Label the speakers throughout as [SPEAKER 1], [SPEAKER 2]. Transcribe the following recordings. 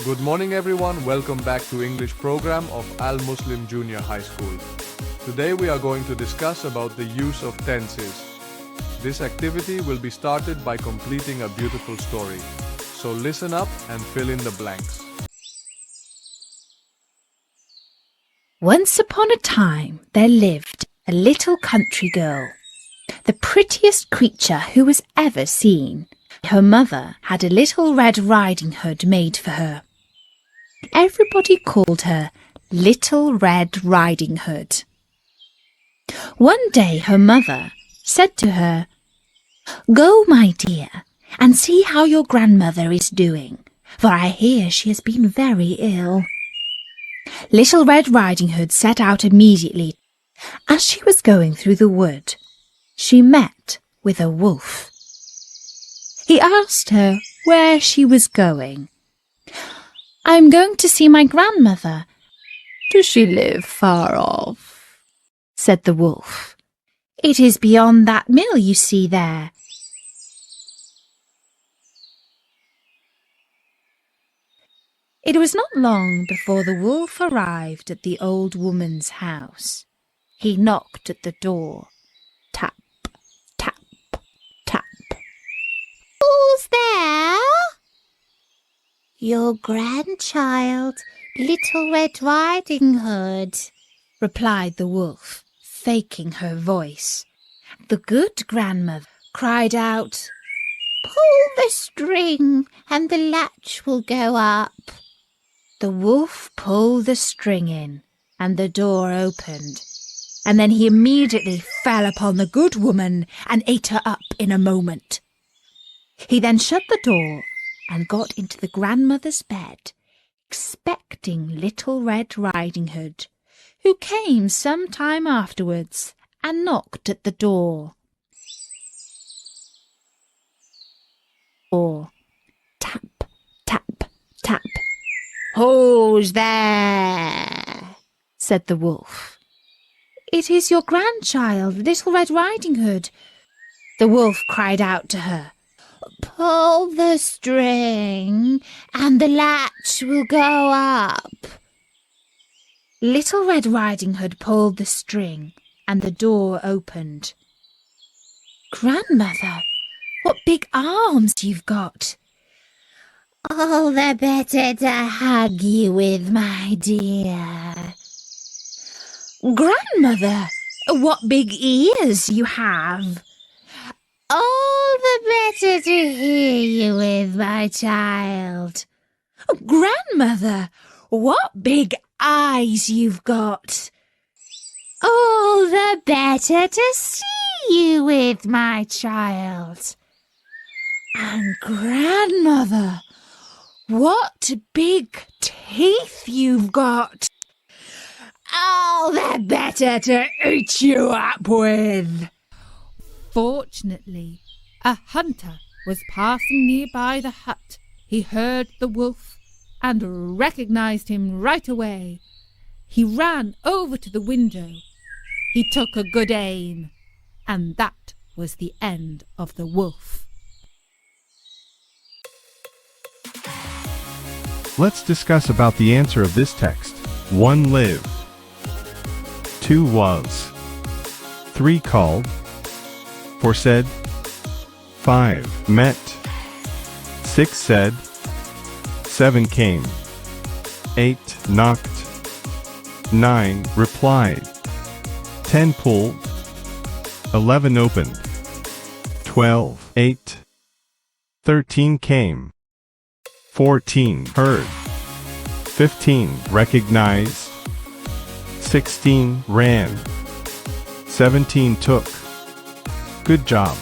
[SPEAKER 1] Good morning everyone, welcome back to English program of Al Muslim Junior High School. Today we are going to discuss about the use of tenses. This activity will be started by completing a beautiful story. So listen up and fill in the blanks.
[SPEAKER 2] Once upon a time there lived a little country girl, the prettiest creature who was ever seen. Her mother had a little Red Riding Hood made for her. Everybody called her Little Red Riding Hood. One day her mother said to her, "Go, my dear, and see how your grandmother is doing, for I hear she has been very ill." Little Red Riding Hood set out immediately. As she was going through the wood, she met with a wolf. He asked her where she was going. "I'm going to see my grandmother." "Does she live far off?" said the wolf. "It is beyond that mill you see there." It was not long before the wolf arrived at the old woman's house. He knocked at the door. Tap, tap, tap. "Who's there?" "Your grandchild, Little Red Riding Hood," replied the wolf, faking her voice. The good grandmother cried out, "Pull the string and the latch will go up." The wolf pulled the string in and the door opened, and then he immediately fell upon the good woman and ate her up in a moment. He then shut the door and got into the grandmother's bed, expecting Little Red Riding Hood, who came some time afterwards and knocked at the door. Tap, tap, tap. "Who's there?" said the wolf. "It is your grandchild, Little Red Riding Hood." The wolf cried out to her, "Pull the string and the latch will go up." Little Red Riding Hood pulled the string and the door opened. "Grandmother, what big arms you've got." "All the better to hug you with, my dear." "Grandmother, what big ears you have." "All the better to hear you with, my child." "Grandmother, what big eyes you've got." "All the better to see you with, my child." "And grandmother, what big teeth you've got." "All the better to eat you up with."
[SPEAKER 3] Fortunately, a hunter was passing nearby the hut. He heard the wolf and recognized him right away. He ran over to the window. He took a good aim, and that was the end of the wolf.
[SPEAKER 4] Let's discuss about the answer of this text. 1 lived, 2 was, 3 called, 4 said, 5 met, 6 said, 7 came, 8 knocked, 9 replied, 10 pulled, 11 opened, 12 ate, 13 came, 14 heard, 15 recognized, 16 ran, 17 took. Good job.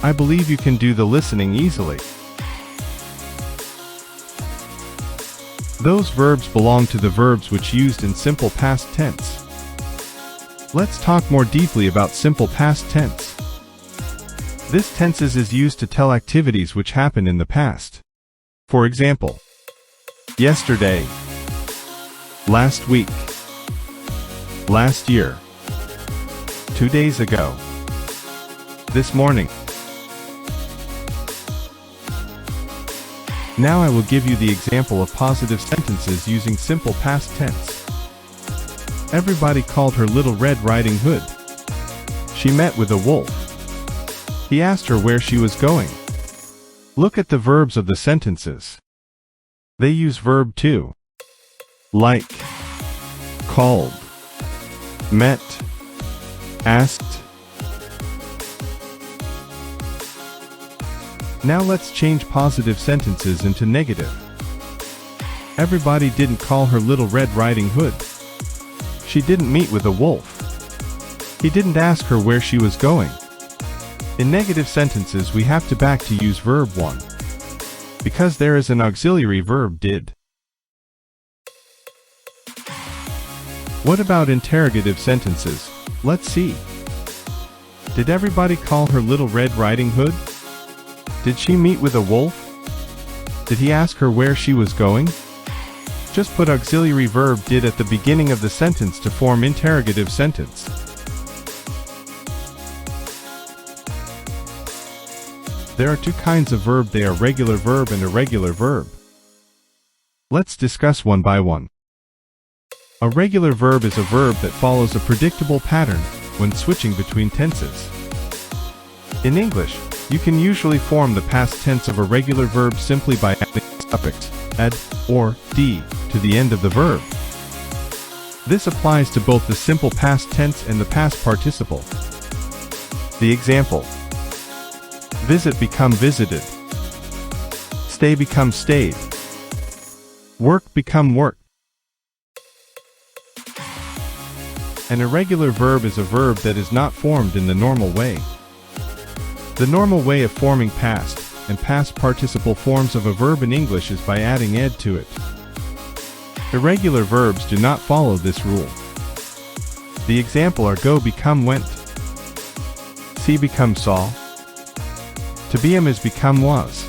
[SPEAKER 4] I believe you can do the listening easily. Those verbs belong to the verbs which used in simple past tense. Let's talk more deeply about simple past tense. This tenses is used to tell activities which happened in the past. For example, yesterday, last week, Last year. 2 days ago. This morning. Now I will give you the example of positive sentences using simple past tense. Everybody called her Little Red Riding Hood. She met with a wolf. He asked her where she was going. Look at the verbs of the sentences. They use verb to. Like. Called. Met. Asked. Now let's change positive sentences into negative. Everybody didn't call her Little Red Riding Hood. She didn't meet with a wolf. He didn't ask her where she was going. In negative sentences we have to back to use verb 1. Because there is an auxiliary verb did. What about interrogative sentences? Let's see. Did everybody call her Little Red Riding Hood? Did she meet with a wolf? Did he ask her where she was going? Just put auxiliary verb did at the beginning of the sentence to form interrogative sentence. There are two kinds of verb. They are regular verb and irregular verb. Let's discuss one by one. A regular verb is a verb that follows a predictable pattern when switching between tenses. In English, you can usually form the past tense of a regular verb simply by adding a suffix, ed, or d, to the end of the verb. This applies to both the simple past tense and the past participle. The example: visit become visited, stay become stayed, work become worked. An irregular verb is a verb that is not formed in the normal way. The normal way of forming past and past participle forms of a verb in English is by adding ed to it. Irregular verbs do not follow this rule. The example are go become went, see become saw, to be am is become was,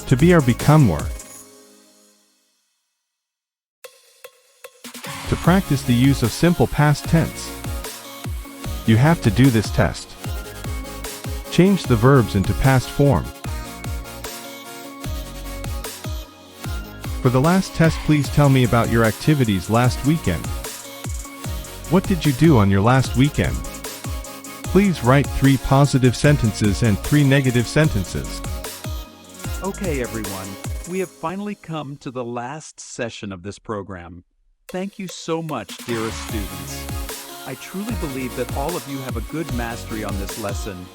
[SPEAKER 4] to be are become were. To practice the use of simple past tense, you have to do this test. Change the verbs into past form. For the last test, please tell me about your activities last weekend. What did you do on your last weekend? Please write 3 positive sentences and 3 negative sentences.
[SPEAKER 5] Okay, everyone, we have finally come to the last session of this program. Thank you so much, dearest students. I truly believe that all of you have a good mastery on this lesson.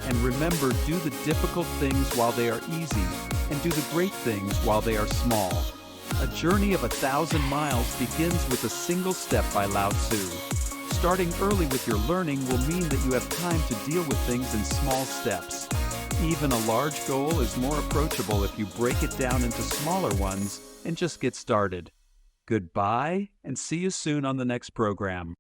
[SPEAKER 5] And remember, do the difficult things while they are easy, and do the great things while they are small. A journey of 1,000 miles begins with a single step by Lao Tzu. Starting early with your learning will mean that you have time to deal with things in small steps. Even a large goal is more approachable if you break it down into smaller ones and just get started. Goodbye, and see you soon on the next program.